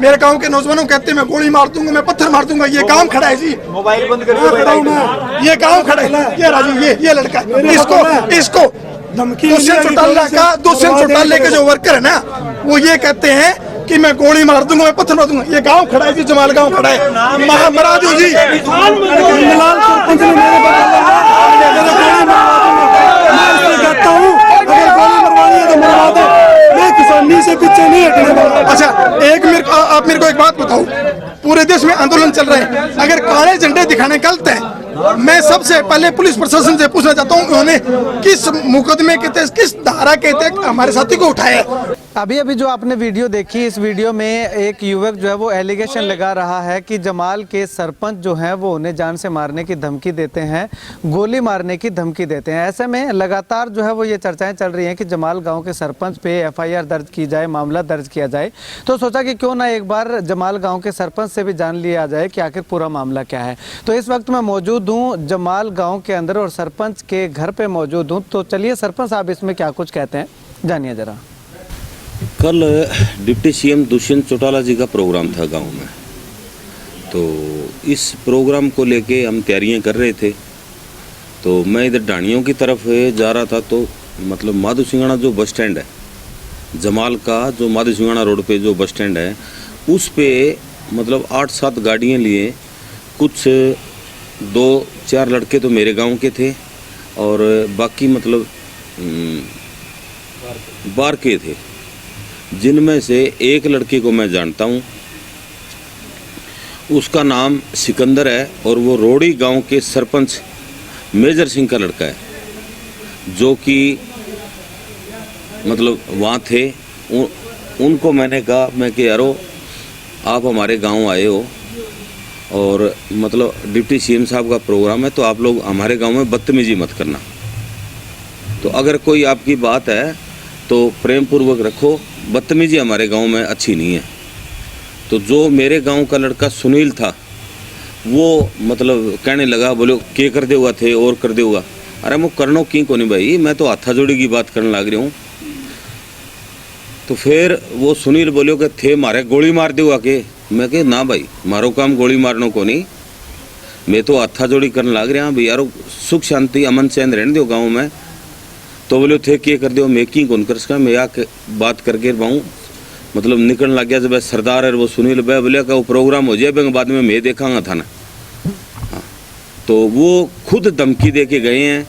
मेरे गांव के नौजवानों कहते हैं मैं गोली मार दूंगा, मैं पत्थर मार दूंगा। ये गांव खड़ा है जी, मोबाइल बंद करिए। ये गांव खड़ा है। ये राजू, ये लड़का, इसको दुष्यंत चौटाला के जो वर्कर है ना, वो ये कहते हैं कि मैं गोली मार दूंगा, मैं पत्थर मार दूंगा। ये गांव खड़ा है जी, जमाल गांव खड़ा है। महाराजू जी, किसानी से पीछे नहीं हटने। अच्छा, आप मेरे को एक बात बताओ, पूरे देश में आंदोलन चल रहे हैं, अगर काले झंडे दिखाने गलत है, मैं सबसे पहले पुलिस प्रशासन से पूछना चाहता हूँ, उन्होंने किस मुकदमे के तहत, किस धारा के तहत हमारे साथी को उठाया? अभी जो आपने वीडियो देखी, इस वीडियो में एक युवक जो है वो एलिगेशन लगा रहा है कि जमाल के सरपंच जो हैं वो उन्हें जान से मारने की धमकी देते हैं, गोली मारने की धमकी देते हैं। ऐसे में लगातार जो है वो ये चर्चाएं चल रही हैं कि जमाल गांव के सरपंच पे एफआईआर दर्ज की जाए, मामला दर्ज किया जाए। तो सोचा कि क्यों ना एक बार जमाल गाँव के सरपंच से भी जान लिया जाए कि आखिर पूरा मामला क्या है। तो इस वक्त मैं मौजूद हूँ जमाल गाँव के अंदर और सरपंच के घर पर मौजूद हूँ। तो चलिए सरपंच साहब इसमें क्या कुछ कहते हैं, जानिए जरा। कल डिप्टी सीएम दुष्यंत चौटाला जी का प्रोग्राम था गांव में, तो इस प्रोग्राम को लेके हम तैयारियां कर रहे थे। तो मैं इधर ढाणियों की तरफ जा रहा था, तो मतलब माधु सिंघाना जो बस स्टैंड है, जमाल का जो माधु सिंघाना रोड पे जो बस स्टैंड है, उस पे मतलब 8-7 गाड़ियाँ लिए कुछ 2-4 लड़के तो मेरे गाँव के थे और बाकी मतलब बाहर के थे, जिनमें से एक लड़के को मैं जानता हूँ। उसका नाम सिकंदर है और वो रोड़ी गांव के सरपंच मेजर सिंह का लड़का है, जो कि मतलब वहाँ थे। उनको मैंने कहा, मैं कि यारो आप हमारे गांव आए हो और मतलब डिप्टी सीएम साहब का प्रोग्राम है, तो आप लोग हमारे गांव में बदतमीजी मत करना। तो अगर कोई आपकी बात है तो प्रेम पूर्वक रखो, बदतमीजी हमारे गांव में अच्छी नहीं है। तो जो मेरे गांव का लड़का सुनील था, वो मतलब कहने लगा, बोलो के कर दे हुआ थे और कर दे हुआ। अरे मैं करनो की को नहीं भाई, मैं तो हाथा जोड़ी की बात करने लग रही हूँ। तो फिर वो सुनील बोलो कि थे मारे गोली मार दे हुआ के। मैं कह ना भाई, मारो काम गोली मारने को नहीं, मैं तो हाथा जोड़ी करने लग रहा भाई, यारो सुख शांति अमन चैन रहने दो गाँव में। तो बोले थे क्या कर दो, मैं की कौन कर सका, मैं या बात करके पाऊँ मतलब निकलने लग गया। जब सरदार है वो सुनील भाई बोले का वो प्रोग्राम हो जाए, बाद में मैं देखांगा था ना। हाँ, तो वो खुद धमकी दे के गए हैं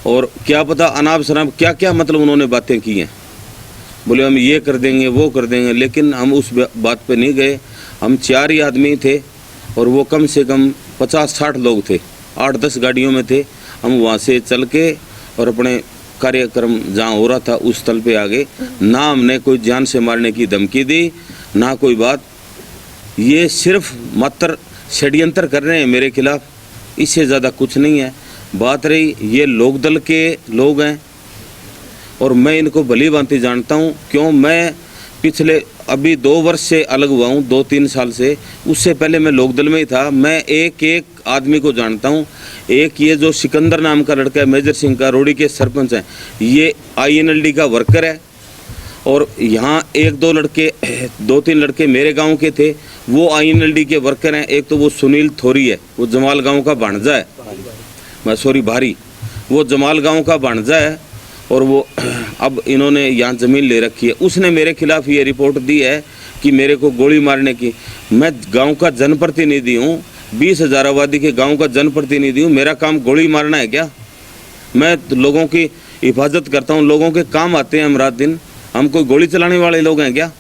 और क्या पता अनाप शनाप क्या क्या मतलब उन्होंने बातें की हैं। बोले हम ये कर देंगे वो कर देंगे, लेकिन हम उस बात पे नहीं गए। हम 4 ही आदमी थे और वो कम से कम 50-60 लोग थे, 8-10 गाड़ियों में थे। हम वहाँ से चल के और अपने कार्यक्रम जहाँ हो रहा था उस स्थल पे आ गए। ना हमने कोई जान से मारने की धमकी दी, ना कोई बात। ये सिर्फ मात्र षड्यंत्र कर रहे हैं मेरे खिलाफ, इससे ज़्यादा कुछ नहीं है। बात रही ये लोकदल के लोग हैं और मैं इनको भली भांति जानता हूँ। क्यों, मैं पिछले अभी 2 वर्ष से अलग हुआ हूँ, 2-3 साल से। उससे पहले मैं लोकदल में ही था। मैं एक आदमी को जानता हूँ। एक ये जो सिकंदर नाम का लड़का है, मेजर सिंह का, रोड़ी के सरपंच हैं, ये INLD का वर्कर है। और यहाँ 1-2 लड़के, 2-3 लड़के मेरे गांव के थे, वो INLD के वर्कर हैं। एक तो वो सुनील थोरी है, वो जमाल गांव का भांजा है, मैं सॉरी भारी, वो जमाल गांव का भांजा है। और वो अब इन्होंने यहाँ ज़मीन ले रखी है। उसने मेरे खिलाफ ये रिपोर्ट दी है कि मेरे को गोली मारने की। मैं गांव का जनप्रतिनिधि हूँ, 20,000 आबादी के गांव का जनप्रतिनिधि हूँ। मेरा काम गोली मारना है क्या? मैं लोगों की हिफाजत करता हूँ, लोगों के काम आते हैं हम रात दिन। हम कोई गोली चलाने वाले लोग हैं क्या?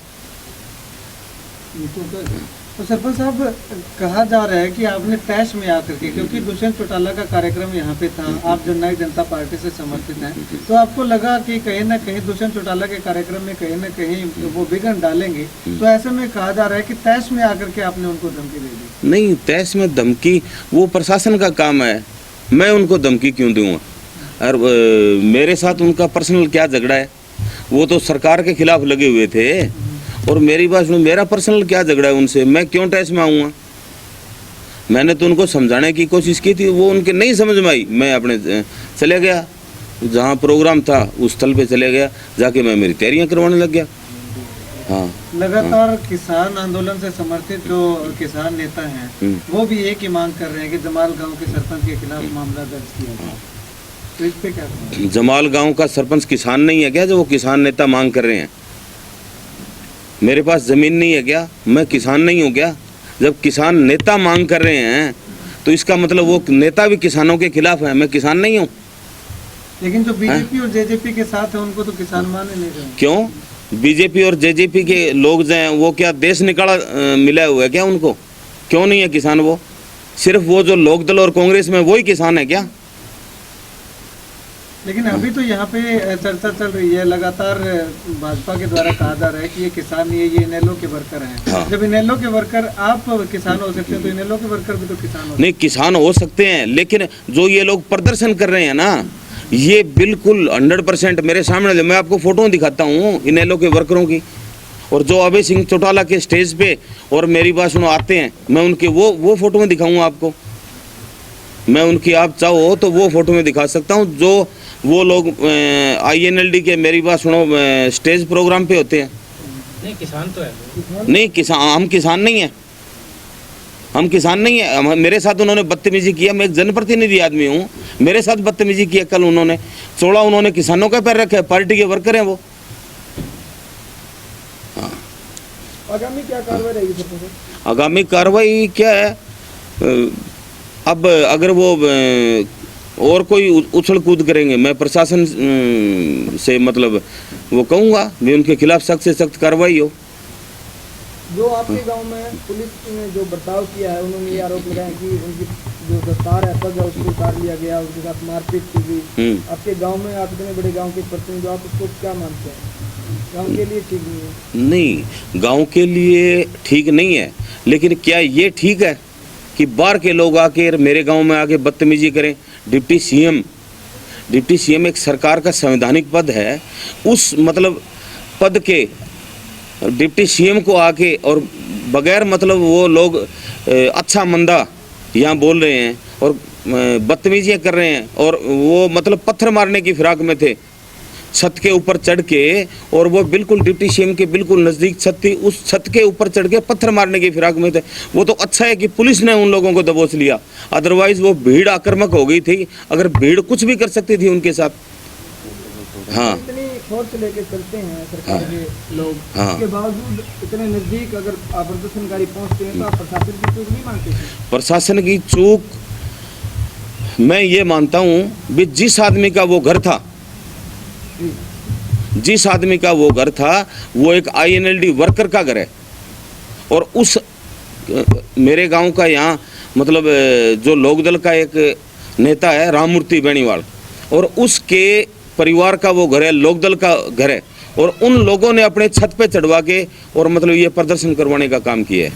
तो सरपंच साहब, कहा जा रहा है कि आपने तैश में आकर के, क्योंकि दुष्यंत चौटाला का कार्यक्रम यहाँ पे था, आप जननायक जनता पार्टी से समर्थित हैं, तो आपको लगा कि कहीं ना कहीं दुष्यंत चौटाला के कार्यक्रम में कहीं ना कहीं वो विघ्न डालेंगे। तो ऐसे में कहा जा रहा है कि तैश में आकर के आपने उनको धमकी दे दी। नहीं, तैश में धमकी वो प्रशासन का काम है, मैं उनको धमकी क्यों दूंगा? और मेरे साथ उनका पर्सनल क्या झगड़ा है? वो तो सरकार के खिलाफ लगे हुए थे और मेरी बात सुनो, मेरा पर्सनल क्या झगड़ा है उनसे? मैं क्यों टैक्स में आऊँगा? मैंने तो उनको समझाने की कोशिश की थी, वो उनके नहीं समझ में आई। मैं अपने चले गया, जहाँ प्रोग्राम था उस स्थल पे चले गया, जाके मैं मेरी तैयारियाँ करवाने लग गया। हाँ लगातार किसान आंदोलन से समर्थित जो किसान नेता हैं वो भी एक ही मांग कर रहे हैं कि जमाल गांव के सरपंच के खिलाफ मामला दर्ज किया जाए, तो इस पे क्या कहें? जमाल गांव का सरपंच किसान नहीं है क्या जो वो किसान नेता मांग कर रहे हैं? मेरे पास ज़मीन नहीं है क्या? मैं किसान नहीं हूँ क्या? जब किसान नेता मांग कर रहे हैं तो इसका मतलब वो नेता भी किसानों के खिलाफ है, मैं किसान नहीं हूँ। लेकिन जो बीजेपी और जेजेपी के साथ है उनको तो किसान माने नहीं रहे। क्यों? बीजेपी और जेजेपी के लोग जो हैं वो क्या देश निकाला मिला हुआ है क्या उनको? क्यों नहीं है किसान? वो सिर्फ वो जो लोकदल और कांग्रेस में वही किसान है क्या? लेकिन अभी तो यहाँ पे चर्चा चल रही है, लगातार भाजपा के द्वारा कहा जा रहा है कि ये किसान नहीं है, ये इनेलो के वर्कर हैं। हाँ। जब इनेलो के वर्कर आप किसान हो सकते हैं तो इनेलो के वर्कर भी तो किसान हो नहीं, किसान हो सकते हैं, लेकिन जो ये लोग प्रदर्शन कर रहे हैं ना, ये बिल्कुल 100% मेरे सामने, मैं आपको फोटो दिखाता हूँ इनेलो के वर्करों की, और जो अभय सिंह चौटाला के स्टेज पे और मेरी बात सुनो आते हैं, मैं उनके वो फोटो में दिखाऊंगा आपको। मैं उनकी, आप चाहो तो वो फोटो में दिखा सकता हूँ, जो वो लोग INLD के, मेरी बात सुनो, स्टेज प्रोग्राम पे होते हैं। नहीं, किसान तो है। नहीं, किसान, हम किसान नहीं है, हम किसान नहीं है। मेरे साथ उन्होंने बदतमीजी किया, मैं एक जनप्रतिनिधि आदमी हूँ, मेरे साथ बदतमीजी किया कल उन्होंने, चौड़ा उन्होंने किसानों का पैर रखा है, पार्टी के वर्कर हैं वो। आगामी क्या कार्रवाई रहेगी सर? आगामी कार्रवाई क्या है? अब अगर वो और कोई उछल कूद करेंगे, मैं प्रशासन से मतलब वो कहूँगा भी उनके खिलाफ सख्त से सख्त कार्रवाई हो। जो आपके गांव में पुलिस ने जो बर्ताव किया है, उन्होंने ये आरोप लगाया कि उनकी जो दस्तार है सजा उसको उतार लिया गया, उसके साथ मारपीट की गई। आपके गांव में, आप इतने बड़े गांव के प्रतिनिधि, आप उसको क्या मानते हैं? गांव के लिए ठीक नहीं है? नहीं, गांव के लिए ठीक नहीं है, लेकिन क्या ये ठीक है कि बाहर के लोग आके मेरे गांव में आके बदतमीजी करें? डिप्टी सीएम एक सरकार का संवैधानिक पद है, उस मतलब पद के डिप्टी सीएम को आके और बगैर मतलब वो लोग अच्छा मंदा यहाँ बोल रहे हैं और बदतमीजियाँ कर रहे हैं, और वो मतलब पत्थर मारने की फिराक में थे छत के ऊपर चढ़ के, और वो बिल्कुल डिप्टी सीएम के बिल्कुल नज़दीक छत थी, उस छत के ऊपर चढ़ के पत्थर मारने की फिराक में थे। वो तो अच्छा है कि पुलिस ने उन लोगों को दबोच लिया, अदरवाइज वो भीड़ आक्रामक हो गई थी, अगर भीड़ कुछ भी कर सकती थी उनके साथ। हाँ, इतनी फोर्स लेके चलते हैं सरकार के लोग, हाँ। इसके बावजूद इतने नजदीक अगर आप प्रदर्शनकारी पहुंचते हैं तो आप प्रशासन की चूक नहीं मानते? प्रशासन की चूक मैं ये मानता हूँ भी जिस आदमी का वो घर था, जिस आदमी का वो घर था वो एक INLD वर्कर का घर है, और उस मेरे गांव का यहाँ मतलब जो लोकदल का एक नेता है राममूर्ति बेनीवाल, और उसके परिवार का वो घर है, लोकदल का घर है, और उन लोगों ने अपने छत पे चढ़वा के और मतलब ये प्रदर्शन करवाने का काम किया है।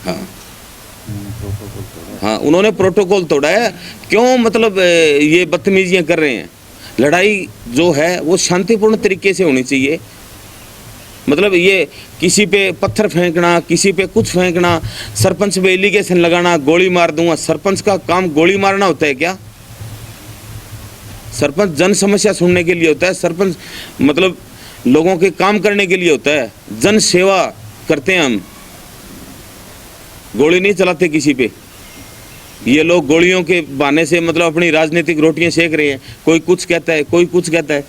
हाँ हाँ, उन्होंने प्रोटोकॉल तोड़ा है। क्यों मतलब ये बदतमीजियाँ कर रहे हैं? लड़ाई जो है वो शांतिपूर्ण तरीके से होनी चाहिए। मतलब ये किसी पे पत्थर फेंकना, किसी पे कुछ फेंकना, सरपंच पे एलिगेशन लगाना, गोली मार दूंगा, सरपंच का काम गोली मारना होता है क्या? सरपंच जन समस्या सुनने के लिए होता है, सरपंच मतलब लोगों के काम करने के लिए होता है, जन सेवा करते हैं हम, गोली नहीं चलाते किसी पे। ये लोग गोलियों के बहाने से मतलब अपनी राजनीतिक रोटियां सेक रहे हैं, कोई कुछ कहता है, कोई कुछ कहता है।